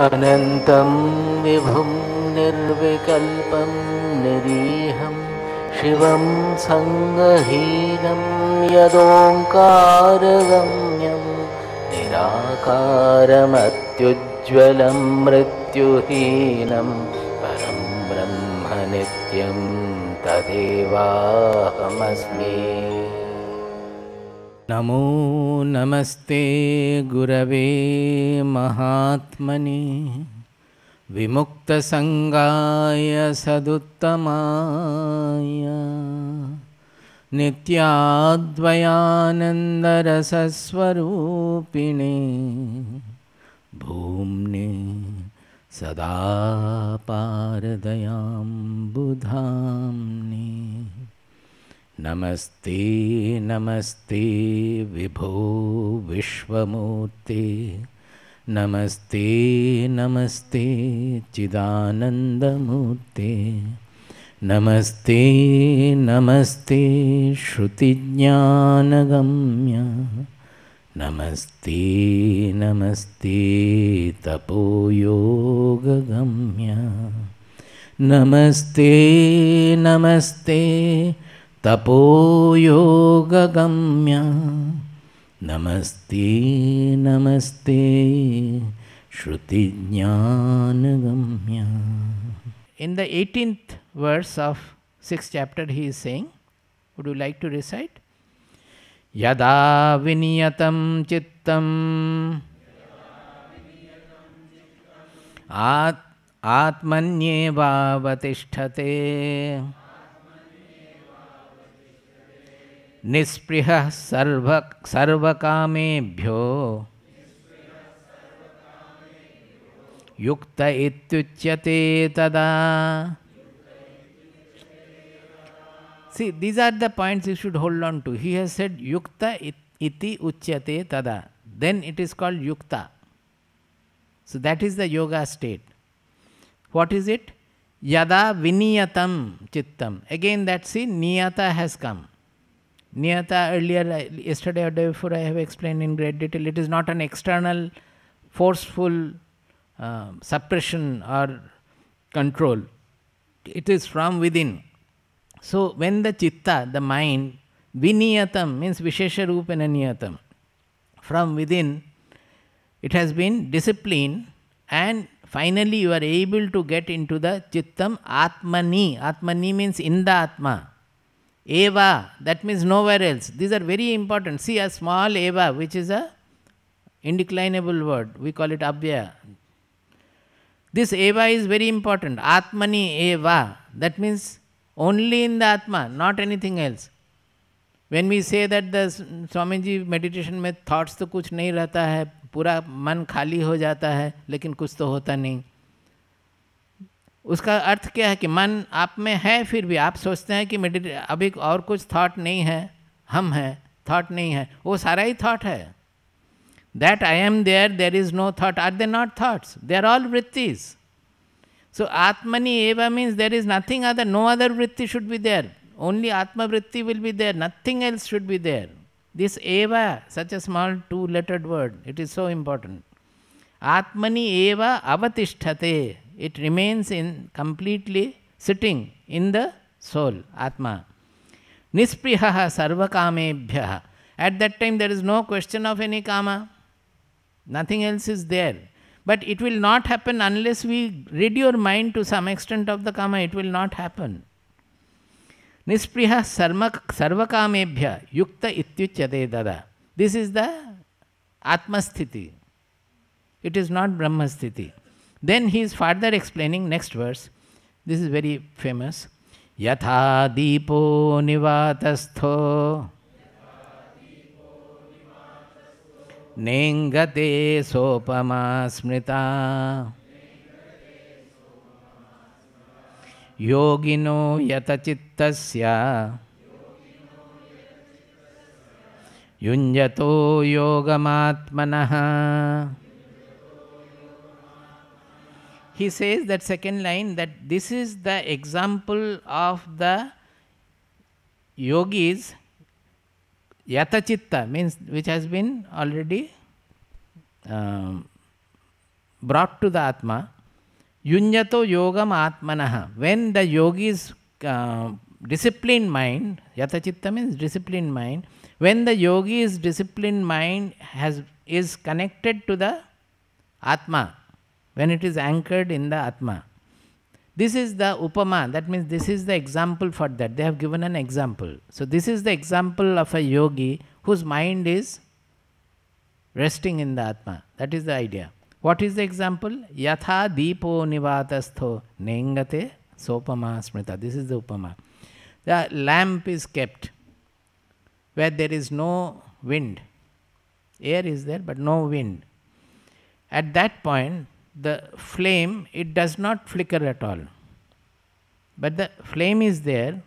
अनन्तं विभुं निर्विकल्पं निरीहं शिवं सङ्गहीनं यदोङ्कारगम्यं निराकारमत्युज्ज्वलं मृत्युहीनं परं ब्रह्म नित्यं तदेवाहमस्मि। नमो नमस्ते गुरवे महात्मने विमुक्तसंगाय सदुत्तमाय नित्याद्वयानन्दरसस्वरूपिणे भूम्ने सदा पारदयाम्बुधाम्ने। नमस्ते नमस्ते विभो विश्वमूर्ते, नमस्ते नमस्ते चिदानन्दमूर्ते, नमस्ते नमस्ते श्रुतिज्ञानगम्य, नमस्ते नमस्ते तपोयोगगम्य, नमस्ते नमस्ते तपोयोगगम्य, नमस्ते नमस्ते श्रुतिज्ञानगम्य. In the 18th verse of 6th chapter he is saying, would you like to recite? Yada viniyatam chittam atmanyeva vatisthate निस्पृहः सर्वकामेभ्यो युक्त इत्युच्यते तदा. See, these are the points you should hold on to. He has said yukta iti uchyate tada. Then it is called yukta. So that is the yoga state. What is it? Yada viniyatam chittam. Again that see, niyata has come. Niyata earlier, yesterday or day before I have explained in great detail, it is not an external forceful suppression or control. It is from within. So when the chitta, the mind, viniyatam means vishesha rupena niyatam, from within it has been disciplined and finally you are able to get into the chittam atmani. Atmani means in the atma. Eva, that means nowhere else. These are very important. See, a small eva, which is a indeclinable word, we call it abhyaya. This eva is very important. Atmani eva, that means only in the atma, not anything else. When we say that the Swamiji meditation में thoughts तो कुछ नहीं रहता है, पूरा मन खाली हो जाता है, लेकिन कुछ तो होता नहीं. उसका अर्थ क्या है कि मन आप में है, फिर भी आप सोचते हैं कि अभी और कुछ थॉट नहीं है, हम हैं, थॉट नहीं है, वो सारा ही थॉट है. That I am there, there is no thought. Are they not thoughts? They are all वृत्तिज. सो आत्मनि एवा means there is nothing other, no other वृत्ति शुड बी देयर. ओनली आत्मा वृत्ति will be there, nothing else should be there. This एवा, such a small 2-lettered word, it is so important. आत्मनि एवा अवतिष्ठते. It remains in completely sitting in the soul, Atma. Nisprihaha sarvakamebhyah. At that time there is no question of any kama. Nothing else is there. But it will not happen unless we rid your mind to some extent of the kama. It will not happen. Nispriha sarvakamebhyah yukta ityuchyate dada. This is the Atma Sthiti. It is not Brahmasthiti. Then he is further explaining, next verse. This is very famous. Yatha deepo nivatastho nengate sopama smrita yogino yata chittasya yunjato yogamatmanaha. He says that second line, that this is the example of the yogis. Yata chitta means which has been already brought to the Atma. Yunyato yogam atmanaha. When the yogi's disciplined mind, yata chitta means disciplined mind, when the yogi's disciplined mind is connected to the Atma, when it is anchored in the Atma. This is the upama, that means this is the example for that. They have given an example. So this is the example of a yogi whose mind is resting in the Atma. That is the idea. What is the example? Yatha deepo nivatastho nengate sopama smrita. This is the upama. The lamp is kept where there is no wind. Air is there but no wind. At that point, the flame, it does not flicker at all. But the flame is there,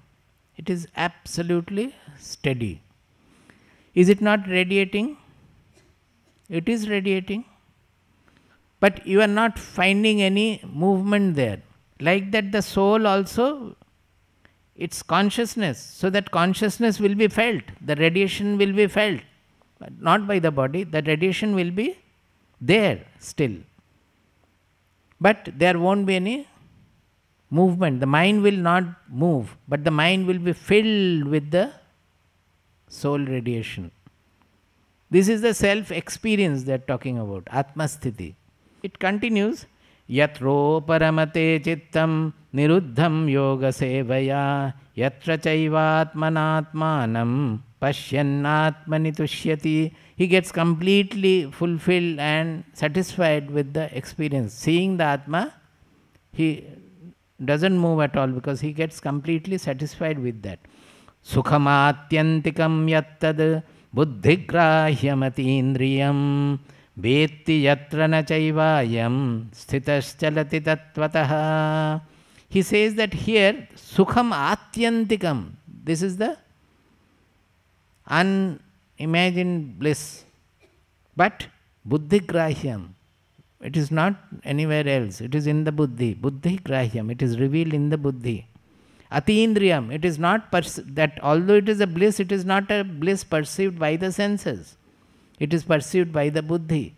it is absolutely steady. Is it not radiating? It is radiating. But you are not finding any movement there. Like that, the soul also, its consciousness, so that consciousness will be felt, the radiation will be felt, but not by the body, the radiation will be there still. But there won't be any movement. The mind will not move, but the mind will be filled with the soul radiation. This is the self-experience they are talking about, Atma Sthiti. It continues, Yatro paramate chittam niruddham yoga sevaya yatra chaivatmanatmanam pashyannatmani tushyati. He gets completely fulfilled and satisfied with the experience. Seeing the Atma, he doesn't move at all because he gets completely satisfied with that. Sukhamatyantikam yattad buddhigrahyamatīndriyam vetti yatra na chaivayam sthitaschalati tattvataha. He says that here, sukham atyantikam, this is the unimagined bliss. But buddhigrahyam, it is not anywhere else, it is in the buddhi. Buddhigrahyam, it is revealed in the buddhi. Atindriyam, it is not that although it is a bliss, it is not a bliss perceived by the senses. It is perceived by the buddhi.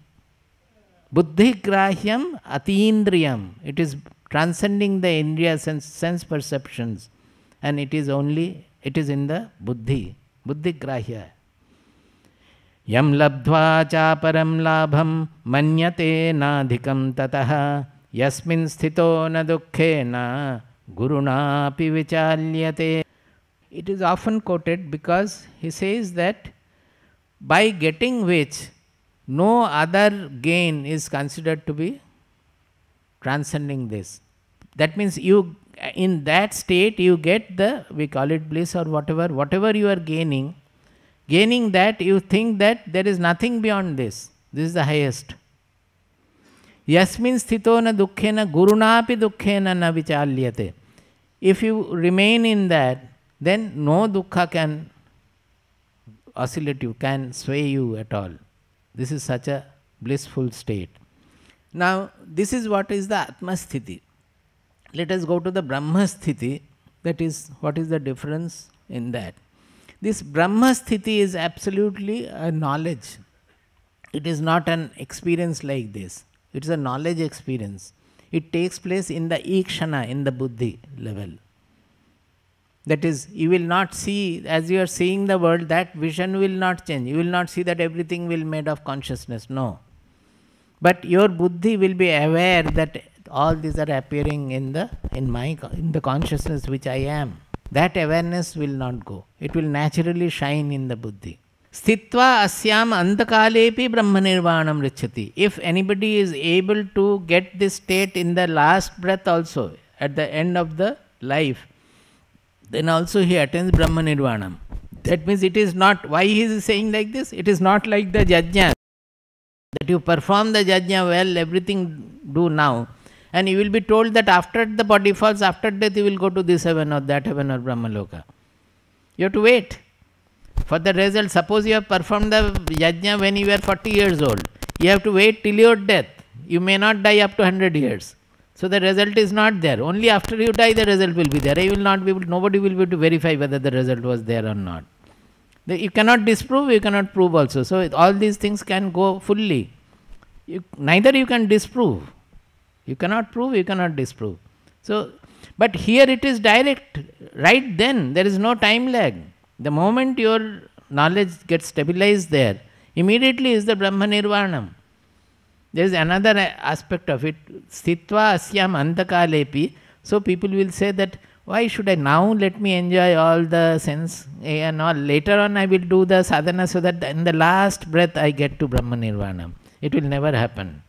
Buddhigrahyam atindriyam, it is transcending the indriya sense perceptions, and it is in the buddhi. Buddhigrahya. Yam labdhva chaparam labham manyate nadhikam tataha yasmin sthito na dukkhena guruna api vichalyate. It is often quoted because he says that by getting which no other gain is considered to be transcending this. That means you, in that state you get the, we call it bliss or whatever you are gaining that you think that there is nothing beyond this. This is the highest. Yasmin sthito na dukkhena gurunapi dukkhena na vichalyate. If you remain in that, then no dukkha can oscillate you, can sway you at all. This is such a blissful state. Now, this is what is the Atma Sthiti. Let us go to the Brahma Sthiti. That is, what is the difference in that? This Brahma Sthiti is absolutely a knowledge. It is not an experience like this. It is a knowledge experience. It takes place in the ikshana, in the buddhi level. That is, you will not see, as you are seeing the world, that vision will not change. You will not see that everything will be made of consciousness. No. But your buddhi will be aware that all these are appearing in the consciousness which I am. That awareness will not go. It will naturally shine in the buddhi. Sthitva asyam antakalepi brahmanirvanam richati. If anybody is able to get this state in the last breath also, at the end of the life, then also he attains brahmanirvanam. That means it is not, why he is saying like this? It is not like the yajna, that you perform the yajna well, everything do now, and you will be told that after the body falls, after death you will go to this heaven or that heaven or Brahmaloka. You have to wait for the result. Suppose you have performed the yajna when you were 40 years old. You have to wait till your death. You may not die up to 100 years. So the result is not there. Only after you die the result will be there. You will not be able, nobody will be able to verify whether the result was there or not. You cannot disprove, you cannot prove also. So all these things can go fully. neither you can disprove. You cannot prove, you cannot disprove. So, but here it is direct, right then, there is no time lag. The moment your knowledge gets stabilized there, immediately is the Brahma Nirvanam. There is another aspect of it, Sthitva asyam antakalepi. So people will say that, why should I now let me enjoy all the sense and all, later on I will do the sadhana so that in the last breath I get to Brahma Nirvana. It will never happen.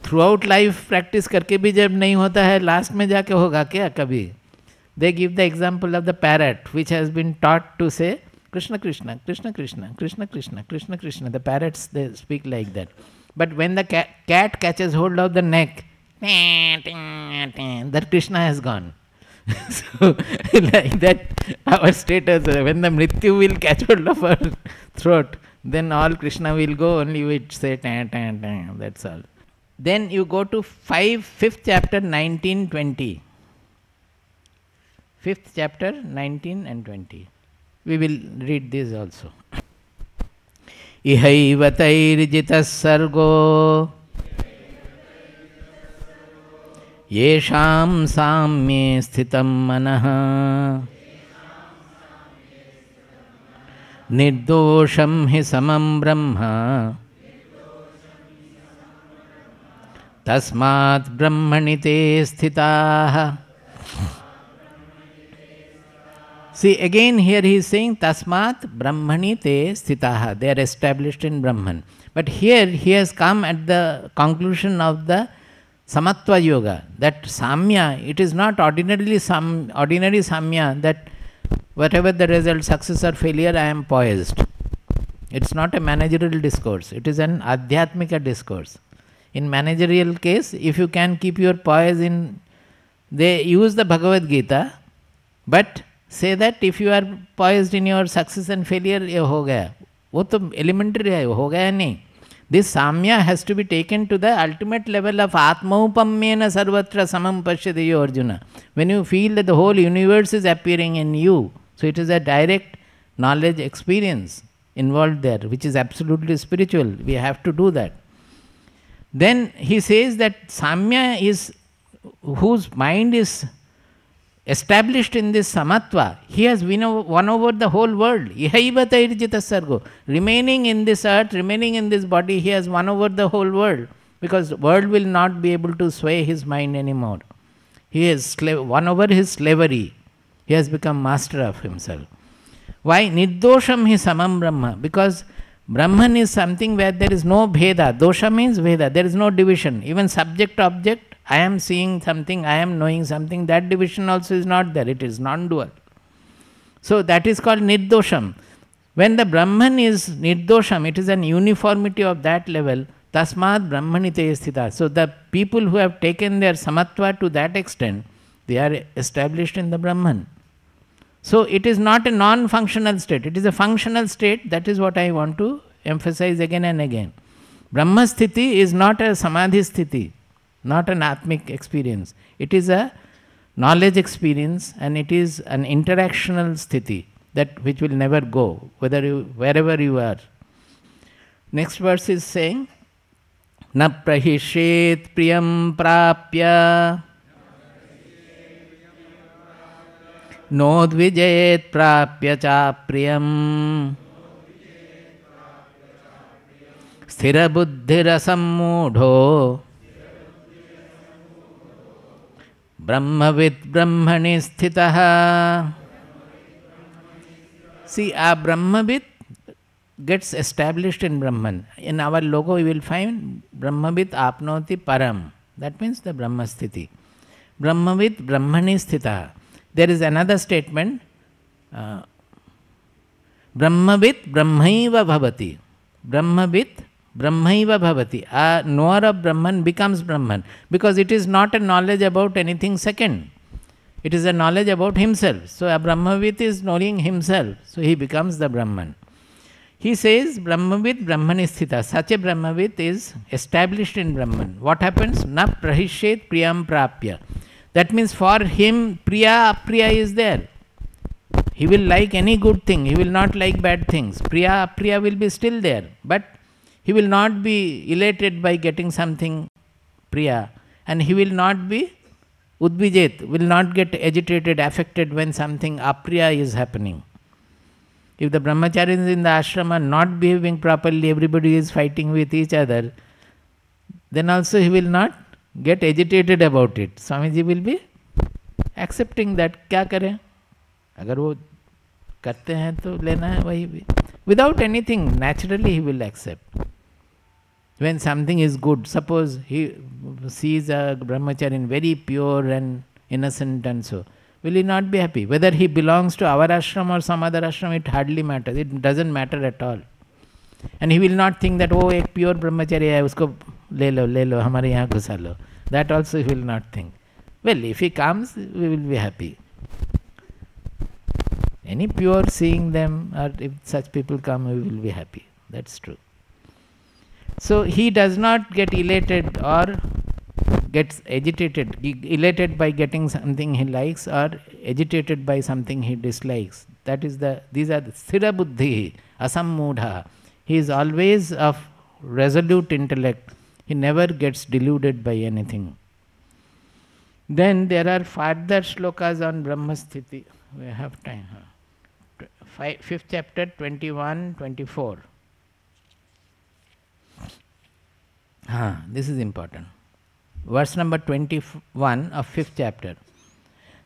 Throughout life practice करके भी जब नहीं होता है, last में जाके होगा क्या कभी? They give the example of the parrot which has been taught to say Krishna Krishna, Krishna Krishna, Krishna Krishna, Krishna Krishna. The parrots, they speak like that. But when the cat catches hold of the neck, that Krishna has gone. So like that our status, when the Mrityu will catch hold of our throat, then all Krishna will go, only we say tan, tan, tan, that's all. Then you go to 5th chapter 19, 20. 5th chapter 19 and 20. We will read this also. Ihaivatairijita sargo yesham samye sthitam manaha nirdosham hi samam brahma tasmat brahmani te sthitaha. See, again here he is saying Tasmat Brahmani te sthitaha. They are established in Brahman. But here he has come at the conclusion of the samatva yoga, that samya, it is not ordinary samya, that whatever the result, success or failure, I am poised. It's not a managerial discourse. It is an adhyatmika discourse. In managerial case, if you can keep your poise in, they use the Bhagavad Gita, but say that if you are poised in your success and failure, ये हो गया, वो तो elementary है, हो गया नहीं. This samya has to be taken to the ultimate level of atmaupamyena sarvatra samam pashyati Arjuna. When you feel that the whole universe is appearing in you, so it is a direct knowledge experience involved there, which is absolutely spiritual. We have to do that. Then he says that samya is, whose mind is established in this samatva, he has won over the whole world. Ihaivatairijita sargo. Remaining in this earth, remaining in this body, he has won over the whole world. Because the world will not be able to sway his mind anymore. He has won over his slavery. He has become master of himself. Why? Nirdosham hi samam brahma. Because Brahman is something where there is no bheda. Dosha means veda. There is no division. Even subject-object, I am seeing something, I am knowing something, that division also is not there. It is non-dual. So that is called nirdosham. When the Brahman is nirdosham, it is an uniformity of that level. Tasmat brahmani te sthita. So the people who have taken their samatva to that extent, they are established in the Brahman. So it is not a non-functional state. It is a functional state. That is what I want to emphasize again and again. Brahmasthiti is not a samadhi sthiti, not an atmic experience. It is a knowledge experience, and it is an interactional sthiti, that which will never go, wherever you are. Next verse is saying, Na prahishet priyam prapya nodvijayet prapya cha priyam sthira buddhirasam mudho Brahmavid Brahmani sthitaha. See, our Brahmavid gets established in Brahman. In our logo, you will find Brahmavid apnoti param. That means the Brahmasthiti. Brahmavid Brahmani sthitaha. There is another statement. Brahmavid Brahmaiva bhavati. Brahmavid Brahmaiva bhavati. A knower of Brahman becomes Brahman, because it is not a knowledge about anything second. It is a knowledge about himself. So a Brahmavid is knowing himself. So he becomes the Brahman. He says Brahmavid Brahmani sthita. Such a Brahmavid is established in Brahman. What happens? Na prahishet priyam prapya. That means for him priya apriya is there. He will like any good thing. He will not like bad things. Priya apriya will be still there. But He will not be elated by getting something priya, and he will not be udvijet, will not get agitated, affected when something apriya is happening. If the brahmacharis in the ashram are not behaving properly, everybody is fighting with each other, then also he will not get agitated about it. Swamiji will be accepting that. क्या करें? अगर वो करते हैं तो लेना है वही भी. Without anything, naturally he will accept. When something is good, suppose he sees a brahmachari very pure and innocent and so, will he not be happy? Whether he belongs to our ashram or some other ashram, it hardly matters. It doesn't matter at all. And he will not think that, oh, एक pure brahmachari है, उसको ले लो, हमारे यहाँ घुसा लो. That also he will not think. Well, if he comes, we will be happy. Any pure seeing them, or if such people come, we will be happy. That's true. So he does not get elated or gets agitated, elated by getting something he likes or agitated by something he dislikes. That is these are the sthira buddhi, asammudha. He is always of resolute intellect. He never gets deluded by anything. Then there are further shlokas on Brahmasthiti. We have time. 5th chapter, 21, 24. This is important. Verse number 21 of 5th chapter.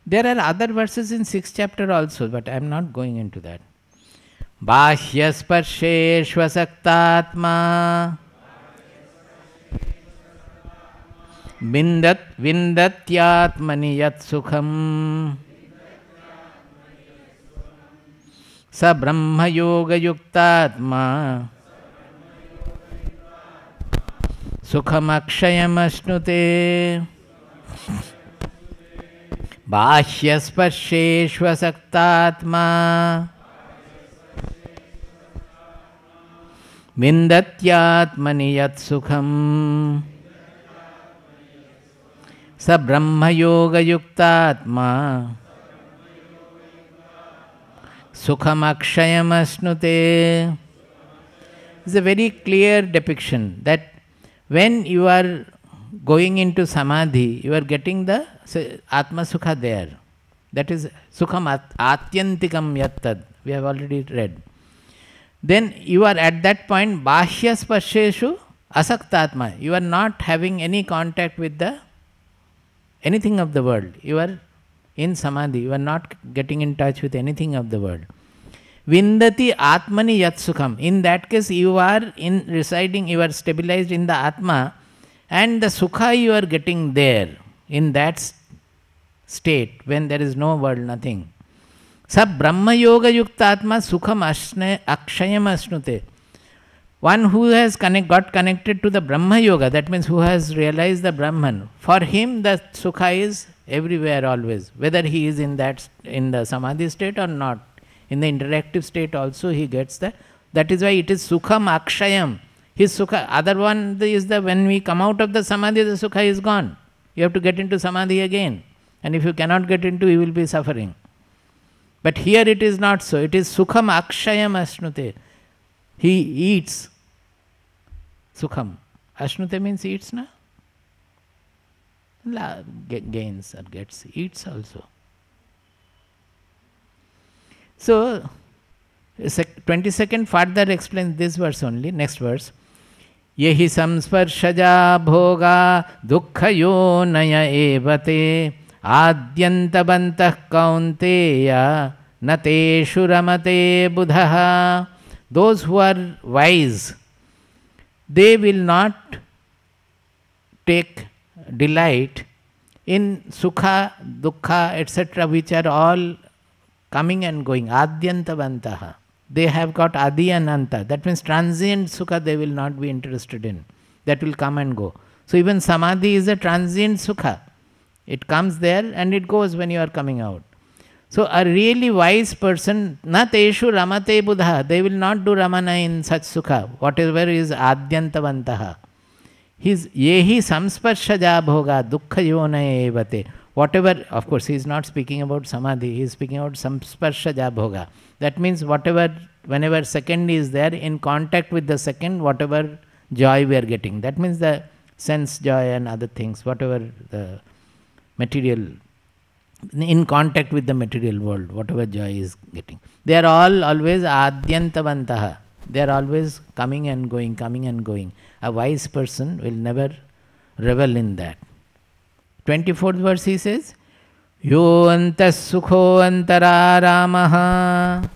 There are other verses in 6th chapter also, but I am not going into that. Bhāhyasparsheshvasaktātmā vindatyātmani yat sukham sa brahma yoga yuktātmā sukham akshayam ashnute. Bhāhyasparsheshvasaktātmā vindatyātmani yat sukham sa brahma yoga yuktātmā sukham akshayam asnute. It's a very clear depiction that when you are going into samadhi, you are getting the Atma Sukha there. That is Sukham Atyantikam Yattad. We have already read. Then you are at that point, Bhashya Spasheshu Asaktatma. You are not having any contact with anything of the world. You are in samadhi. You are not getting in touch with anything of the world. Vindati Atmani Yat Sukham. In that case, you are residing, you are stabilized in the Atma, and the Sukha you are getting there, in that state, when there is no world, nothing. Sab Brahma Yoga Yukta Atma Sukham Akshayam Asnute. One who has got connected to the Brahma Yoga, that means who has realized the Brahman, for him the Sukha is everywhere always, whether he is in the Samadhi state or not. In the interactive state also he gets that. That is why it is Sukham Akshayam. His Sukha, other one is when we come out of the Samadhi, the Sukha is gone. You have to get into Samadhi again. And if you cannot get into, you will be suffering. But here it is not so. It is Sukham Akshayam Asnute. He eats Sukham. Asnute means eats, na? Gains or gets, eats also. So, 22nd further explains this verse only, next verse. Yehi samsparshaja bhoga dukkhayo naya evate adyantabantah kaunteya nateshu ramate buddhaha. Those who are wise, they will not take delight in sukha, dukkha, etc., which are all coming and going. Adyantavantaha. They have got adi and anta. That means transient sukha they will not be interested in. That will come and go. So even samadhi is a transient sukha. It comes there and it goes when you are coming out. So a really wise person, na teshu ramate buddha, they will not do ramana in such sukha. Whatever is adyantavantaha. His yehi samsparshaja bhoga dukkha yona evate. Whatever, of course, he is not speaking about samadhi, he is speaking about samsparshaja bhoga. That means whenever second is there, in contact with the second, whatever joy we are getting. That means the sense joy and other things, whatever the material, in contact with the material world, whatever joy is getting. They are all always adyantavantaha. They are always coming and going, coming and going. A wise person will never revel in that. 24th verse he says, Yo antas sukho antararamaha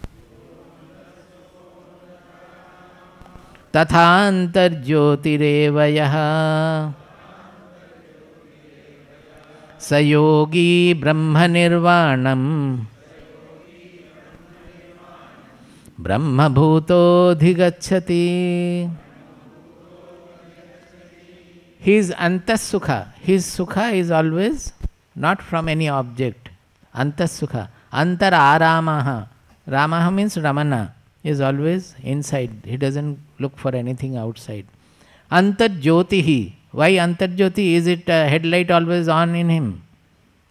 tatha antar jyotireva sa yogi brahma nirvanam brahma bhuto dhigacchati. His antas sukha, his sukha is always not from any object. Antas sukha. Antar aramaha. Ramaha means Ramana, is always inside. He doesn't look for anything outside. Antar Jyotihi. Why Antar Jyoti? Is it a headlight always on in him?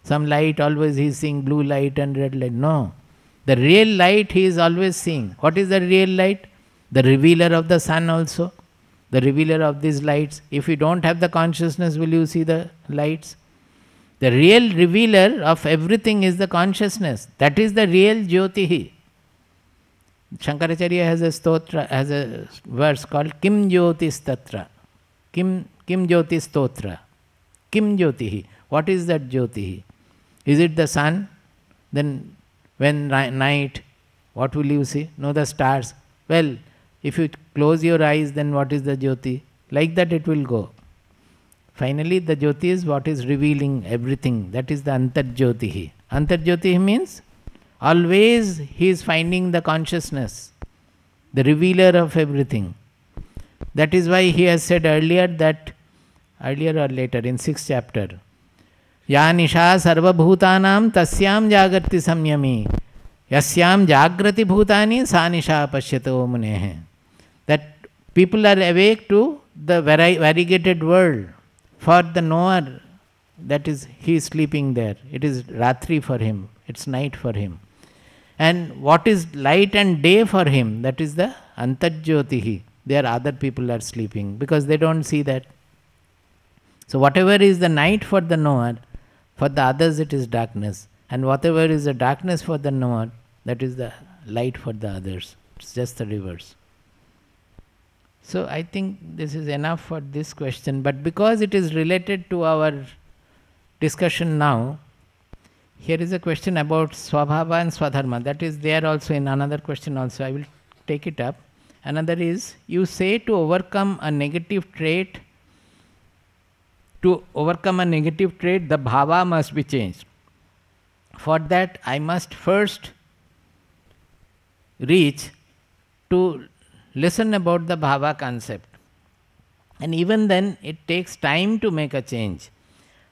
Some light always he is seeing, blue light and red light. No. The real light he is always seeing. What is the real light? The revealer of the sun also. The revealer of these lights. If you don't have the consciousness, will you see the lights? The real revealer of everything is the consciousness. That is the real Jyotihi. Shankaracharya has a stotra, has a verse called Kim Jyotis Tatra. Kim Jyotis Stotra. Kim Jyotihi. What is that Jyotihi? Is it the sun? Then when night, what will you see? No, the stars. Well, if you close your eyes, then what is the Jyoti? Like that it will go. Finally, the Jyoti is what is revealing everything. That is the Antar Jyotihi. Antar Jyotihi means always he is finding the consciousness, the revealer of everything. That is why he has said earlier that, earlier or later in 6th chapter, Ya nisha sarva bhutanam tasyam jagrati samyami yasyam jagrati bhutani sa nisha pasyato munehe. That people are awake to the variegated world. For the knower, that is, he is sleeping there. It is Ratri for him, it's night for him. And what is light and day for him, that is the Antar Jyotihi. There other people are sleeping because they don't see that. So whatever is the night for the knower, for the others it is darkness. And whatever is the darkness for the knower, that is the light for the others. It's just the reverse. So I think this is enough for this question. But because it is related to our discussion now, here is a question about Swabhava and Swadharma. That is there also in another question also. I will take it up. Another is, you say to overcome a negative trait, the bhava must be changed. For that, I must first reach to listen about the bhava concept. And even then, it takes time to make a change.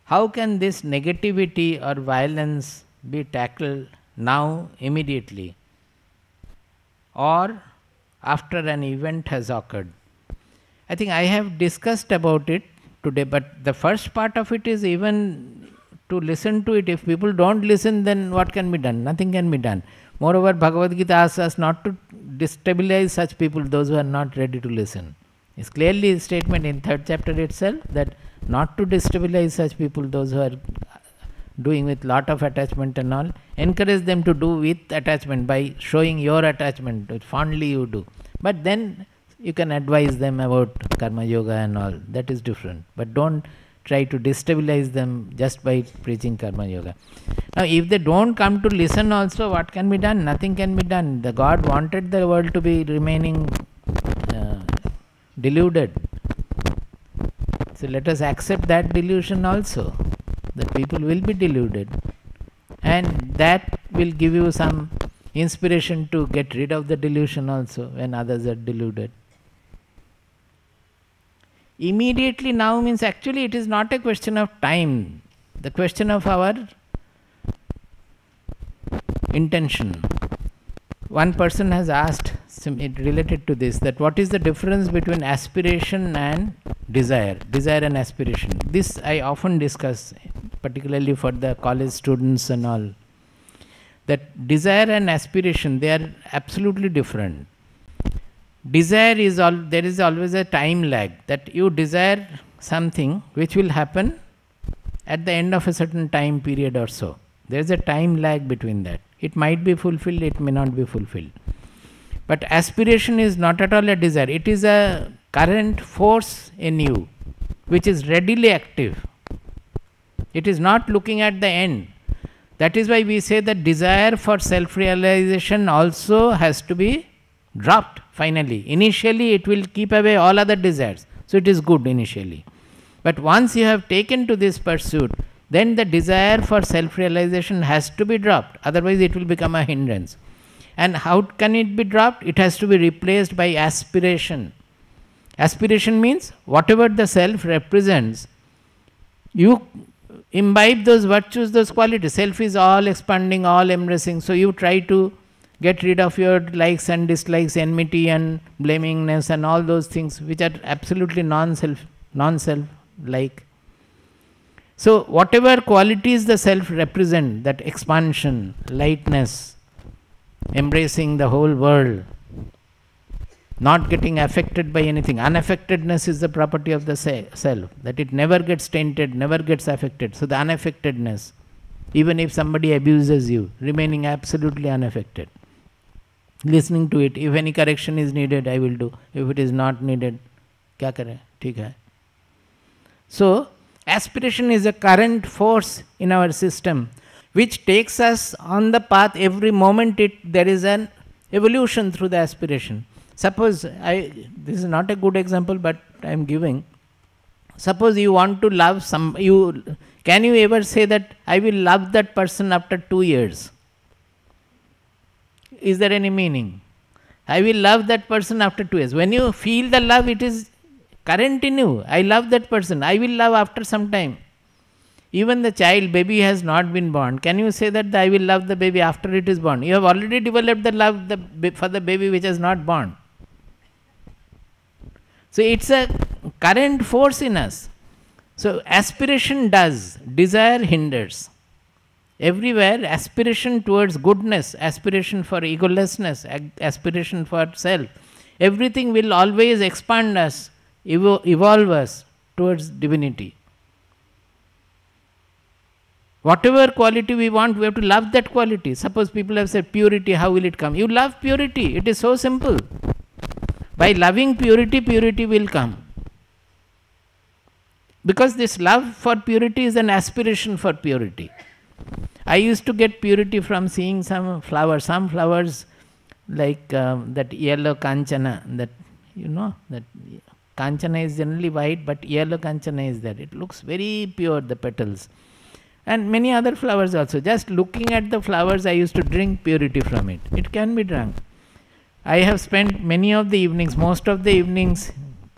How can this negativity or violence be tackled now, immediately, or after an event has occurred? I think I have discussed about it today, but the first part of it is even to listen to it. If people don't listen, then what can be done? Nothing can be done. Moreover, Bhagavad Gita asks us not to destabilize such people, those who are not ready to listen. It's clearly a statement in 3rd chapter itself that not to destabilize such people, those who are doing with lot of attachment and all. Encourage them to do with attachment by showing your attachment, fondly you do. But then you can advise them about karma yoga and all. That is different. But don't try to destabilize them just by preaching karma yoga. Now, if they don't come to listen also, what can be done? Nothing can be done. The God wanted the world to be remaining deluded. So let us accept that delusion also, that people will be deluded. And that will give you some inspiration to get rid of the delusion also when others are deluded. Immediately now means actually it is not a question of time, the question of our intention. One person has asked, related to this, that what is the difference between aspiration and desire and aspiration. This I often discuss, particularly for the college students and all, that desire and aspiration, they are absolutely different. Desire is there is always a time lag, that you desire something which will happen at the end of a certain time period or so. There is a time lag between that. It might be fulfilled, it may not be fulfilled. But aspiration is not at all a desire. It is a current force in you which is readily active. It is not looking at the end. That is why we say that desire for self-realization also has to be dropped finally. Initially it will keep away all other desires. So it is good initially. But once you have taken to this pursuit, then the desire for self-realization has to be dropped. Otherwise it will become a hindrance. And how can it be dropped? It has to be replaced by aspiration. Aspiration means whatever the self represents, you imbibe those virtues, those qualities. Self is all expanding, all embracing. So you try to get rid of your likes and dislikes, enmity and blamingness and all those things which are absolutely non-self-like. So whatever qualities the self represent, that expansion, lightness, embracing the whole world, not getting affected by anything. Unaffectedness is the property of the self, that it never gets tainted, never gets affected. So the unaffectedness, even if somebody abuses you, remaining absolutely unaffected. Listening to it, if any correction is needed, I will do. If it is not needed, kya kare? Theek hai. So aspiration is a current force in our system which takes us on the path. Every moment there is an evolution through the aspiration. Suppose, this is not a good example, but I am giving. Suppose you want to love can you ever say that I will love that person after 2 years? Is there any meaning? I will love that person after 2 years. When you feel the love, it is current in you. I love that person. I will love after some time. Even the baby has not been born. Can you say that I will love the baby after it is born? You have already developed the love for the baby which is not born. So it's a current force in us. So aspiration does, desire hinders. Everywhere aspiration towards goodness, aspiration for egolessness, aspiration for self, everything will always expand us, evolve us towards divinity. Whatever quality we want, we have to love that quality. Suppose people have said purity, how will it come? You love purity. It is so simple. By loving purity, purity will come. Because this love for purity is an aspiration for purity. I used to get purity from seeing some flowers like that yellow kanchana, that that kanchana is generally white, but yellow kanchana is there. It looks very pure, the petals. And many other flowers also. Just looking at the flowers, I used to drink purity from it. It can be drunk. I have spent many of the evenings, most of the evenings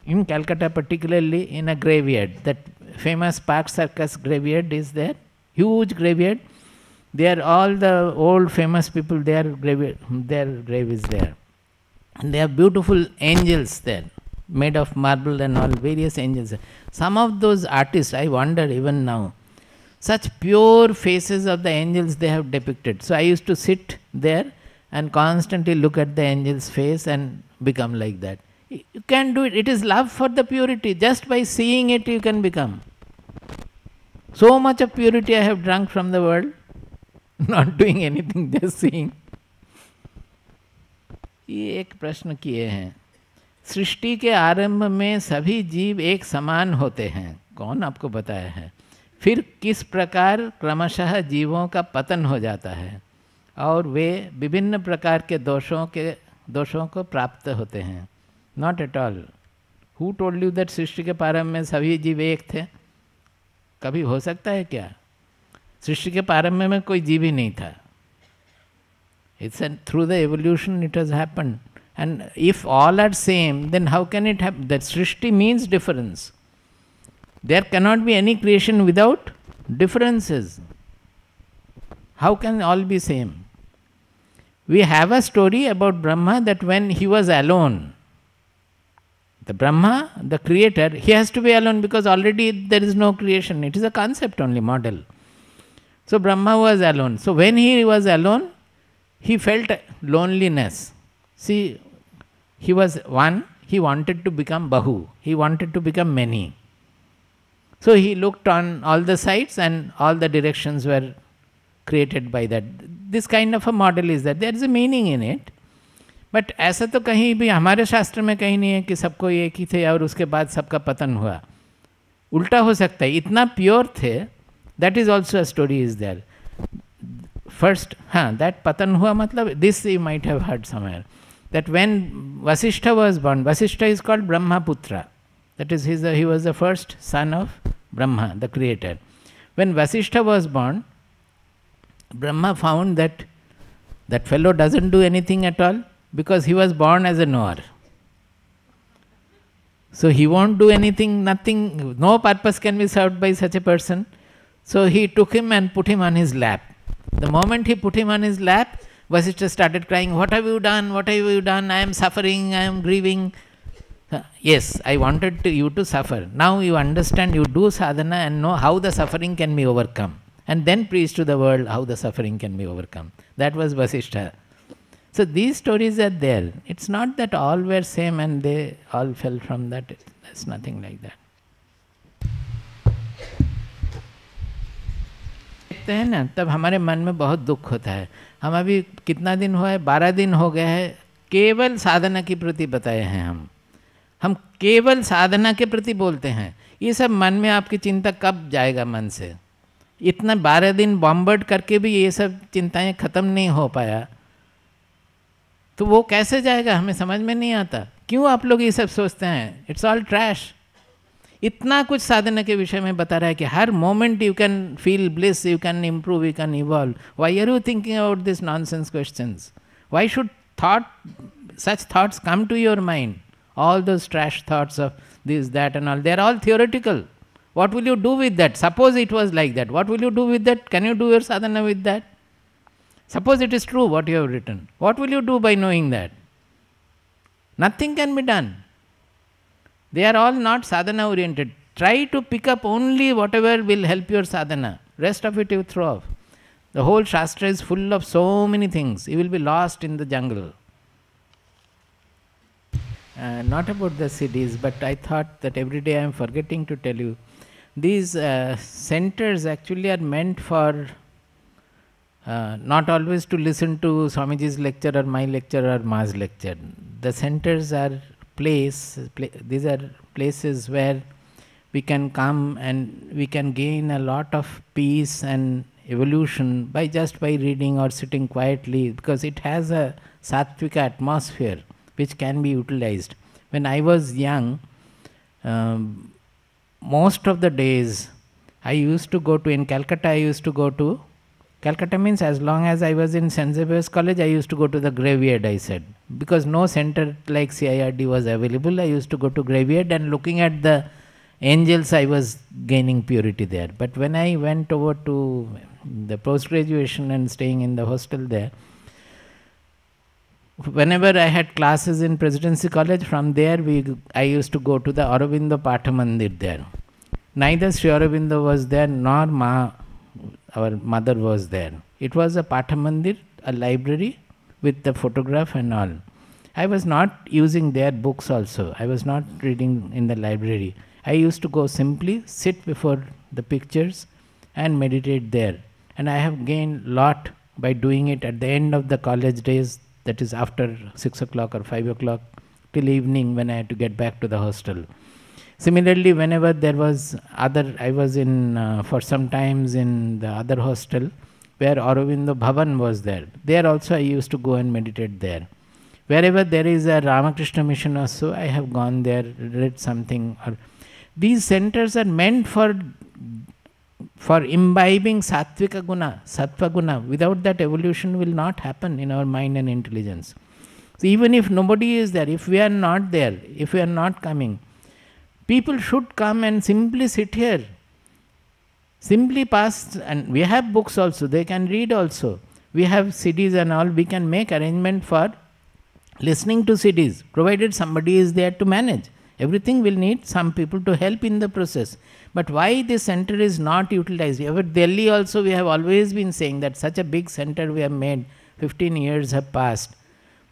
in Calcutta particularly, in a graveyard. That famous Park Circus graveyard is there. Huge graveyard. There all the old famous people, their grave is there. And they have beautiful angels there, made of marble and all, various angels. Some of those artists, I wonder even now, such pure faces of the angels they have depicted. So I used to sit there and constantly look at the angel's face and become like that. You can do it. It is love for the purity. Just by seeing it you can become. So much of purity I have drunk from the world. Not doing anything, just seeing. ये एक प्रश्न किए हैं. सृष्टि के आरंभ में सभी जीव एक समान होते हैं. कौन आपको बताया है? फिर किस प्रकार क्रमशः जीवों का पतन हो जाता है और वे विभिन्न प्रकार के दोषों को प्राप्त होते हैं? Not at all. Who told you that सृष्टि के प्रारंभ में सभी जीव एक थे? कभी हो सकता है क्या? सृष्टि के प्रारंभ में कोई जीव ही नहीं था. It's through the evolution it has happened. And if all are same, then how can it happen? That Srishti means difference. There cannot be any creation without differences. How can all be same? We have a story about Brahma that when he was alone, the Brahma, the creator, he has to be alone because already there is no creation. It is a concept only, model. So Brahma was alone. So when he was alone, he felt loneliness. See, He was one, he wanted to become Bahu, he wanted to become many. So he looked on all the sides and all the directions were created by that. This kind of a model is that. There is a meaning in it. But ऐसा तो कहीं भी हमारे शास्त्र में कहीं नहीं है कि सबको एक ही थे और उसके बाद सबका पतन हुआ. उल्टा हो सकता है. इतना प्योर थे, that is also a story is there. First हाँ, दैट पतन हुआ मतलब this you might have heard somewhere, that when Vashishtha was born, Vashishtha is called Brahmaputra. That is, he was the first son of Brahma, the creator. When Vasishtha was born, Brahma found that that fellow doesn't do anything at all because he was born as a knower. So he won't do anything, nothing, no purpose can be served by such a person. So he took him and put him on his lap. The moment he put him on his lap, Vasishtha started crying, "What have you done? What have you done? I am suffering, I am grieving." Yes, I wanted you to suffer. Now you understand, you do sadhana and know how the suffering can be overcome. And then preach to the world how the suffering can be overcome. That was Vasishtha. So these stories are there. It's not that all were same and they all fell from that. There's nothing like that. देखते हैं ना, तब हमारे मन में बहुत दुख होता है. हम अभी कितना दिन हुआ है, 12 दिन हो गए हैं, केवल साधना के प्रति बताए हैं. हम केवल साधना के प्रति बोलते हैं. ये सब मन में आपकी चिंता कब जाएगा मन से? इतना 12 दिन बॉम्बर्ड करके भी ये सब चिंताएं खत्म नहीं हो पाया, तो वो कैसे जाएगा? हमें समझ में नहीं आता. क्यों आप लोग ये सब सोचते हैं? It's all trash. इतना कुछ साधना के विषय में बता रहा है कि हर moment you can feel bliss, you can improve, you can evolve. Why are you thinking about this nonsense questions? Why should such thoughts come to your mind? All those trash thoughts of this, that and all, they are all theoretical. What will you do with that? Suppose it was like that. What will you do with that? Can you do your sadhana with that? Suppose it is true what you have written. What will you do by knowing that? Nothing can be done. They are all not sadhana oriented. Try to pick up only whatever will help your sadhana. Rest of it you throw off. The whole Shastra is full of so many things. You will be lost in the jungle. Not about the CDs, but I thought that every day I am forgetting to tell you. These centers actually are meant for not always to listen to Swamiji's lecture or my lecture or Ma's lecture. The centers are these are places where we can come and we can gain a lot of peace and evolution by reading or sitting quietly, because it has a sattvika atmosphere which can be utilized. When I was young, most of the days I used to go to, in Calcutta, Calcutta means as long as I was in St. Xavier's College, I used to go to the graveyard, I said. Because no center like CIRD was available, I used to go to graveyard, and looking at the angels, I was gaining purity there. But when I went over to the post-graduation and staying in the hostel there, whenever I had classes in Presidency College, from there I used to go to the Aurobindo Patha Mandir there. Neither Sri Aurobindo was there nor our mother was there. It was a Patha Mandir, a library with the photograph and all. I was not using their books also. I was not reading in the library. I used to go simply sit before the pictures and meditate there. And I have gained lot by doing it at the end of the college days, that is after 6 o'clock or 5 o'clock till evening when I had to get back to the hostel. Similarly, whenever there was I was in for some times in the other hostel where Aurobindo Bhavan was there. There also I used to go and meditate there. Wherever there is a Ramakrishna mission or so, I have gone there, read something. These centers are meant for imbibing sattvika guna, sattva guna. Without that, evolution will not happen in our mind and intelligence. So even if nobody is there, if we are not there, if we are not coming, people should come and simply sit here. Simply pass, and we have books also, they can read also. We have CDs and all, we can make arrangement for listening to CDs, provided somebody is there to manage. Everything will need some people to help in the process. But why this center is not utilized? At Delhi also we have always been saying that such a big center we have made, 15 years have passed.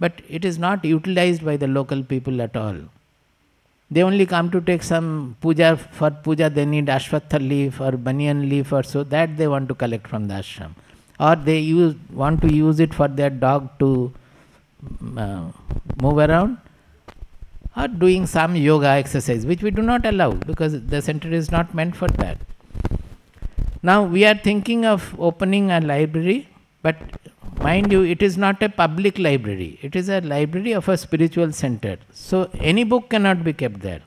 but it is not utilized by the local people at all. They only come to take some puja. For puja they need ashwatha leaf or banyan leaf or so, that they want to collect from the ashram. Or they want to use it for their dog to move around, or doing some yoga exercise, which we do not allow because the center is not meant for that. Now we are thinking of opening a library, but mind you, it is not a public library. It is a library of a spiritual center. So any book cannot be kept there.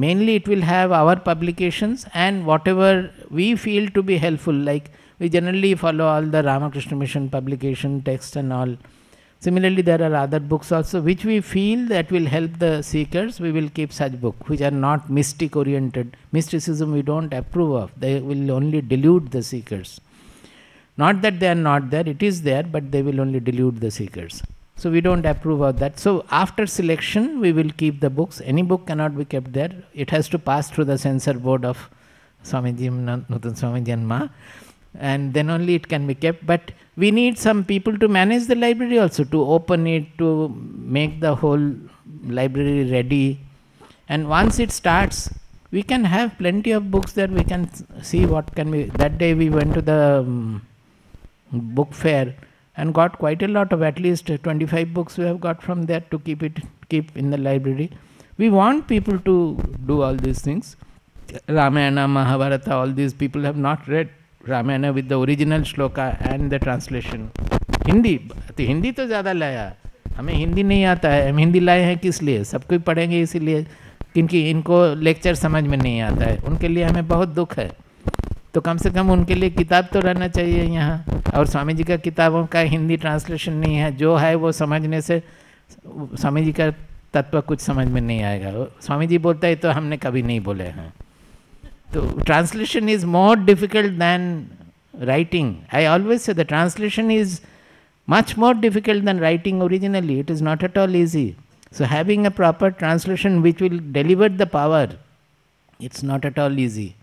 Mainly it will have our publications and whatever we feel to be helpful, like we generally follow all the Ramakrishna Mission publication texts and all. Similarly, there are other books also which we feel that will help the seekers. We will keep such books which are not mystic oriented. Mysticism we don't approve of. They will only delude the seekers. Not that they are not there, it is there, but they will only delude the seekers. So we don't approve of that. So after selection, we will keep the books. Any book cannot be kept there. It has to pass through the censor board of Swamiji, Nutan Swamiji and Ma, and then only it can be kept. But we need some people to manage the library also, to open it, to make the whole library ready. And once it starts, we can have plenty of books there. We can see what can be. That day we went to the book fair and got quite a lot of, at least 25 books we have got from there to keep in the library. We want people to do all these things. Ramayana, Mahabharata, all these people have not read Ramayana with the original shloka and the translation. Hindi तो ज़्यादा लाया, हमें हिंदी नहीं आता है. हम हिंदी लाए हैं किस लिए? सब कोई पढ़ेंगे इसीलिए, क्योंकि इनको लेक्चर समझ में नहीं आता है. उनके लिए हमें बहुत दुख है. तो कम से कम उनके लिए किताब तो रहना चाहिए यहाँ. और स्वामी जी का किताबों का हिंदी ट्रांसलेशन नहीं है. जो है वो समझने से स्वामी जी का तत्व कुछ समझ में नहीं आएगा. स्वामी जी बोलता है तो हमने कभी नहीं बोले हैं. So translation is more difficult than writing. I always say the translation is much more difficult than writing originally. It is not at all easy. So having a proper translation which will deliver the power, it's not at all easy.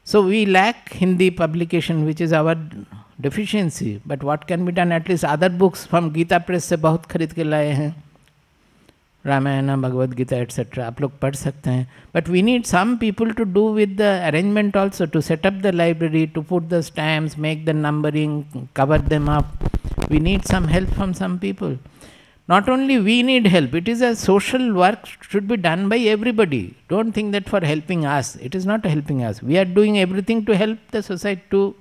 So we lack Hindi publication, which is our deficiency. But what can be done? At least other books from Gita Press से बहुत खरीद के लाए हैं. Ramayana, Bhagavad Gita, etc. आप लोग पढ़ सकते हैं. But we need some people to do with the arrangement also, to set up the library, to put the stamps, make the numbering, cover them up. We need some help from some people. Not only we need help, it is a social work, should be done by everybody. Don't think that for helping us. It is not helping us. We are doing everything to help the society too.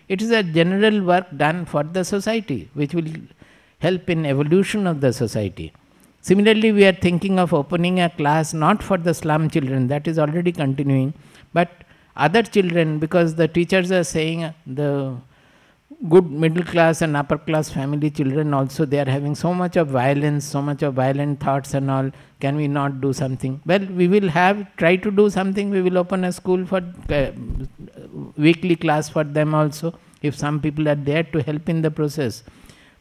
It is a general work done for the society, which will help in evolution of the society. Similarly, we are thinking of opening a class not for the slum children, that is already continuing, but other children, because the teachers are saying the good middle class and upper class family children also, they are having so much of violence, so much of violent thoughts and all. Can we not do something? Well, we will try to do something. We will open a school for weekly class for them also, if some people are there to help in the process.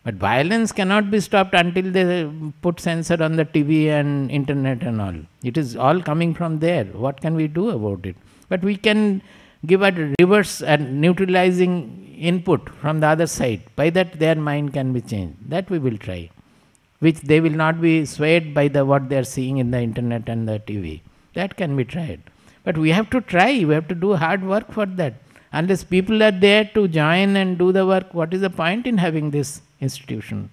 But violence cannot be stopped until they put censor on the TV and internet and all. It is all coming from there. What can we do about it? But we can give a reverse and neutralizing input from the other side. By that their mind can be changed. That we will try. Which they will not be swayed by what they are seeing in the internet and the TV. That can be tried. But we have to try. We have to do hard work for that. Unless people are there to join and do the work, what is the point in having this institution?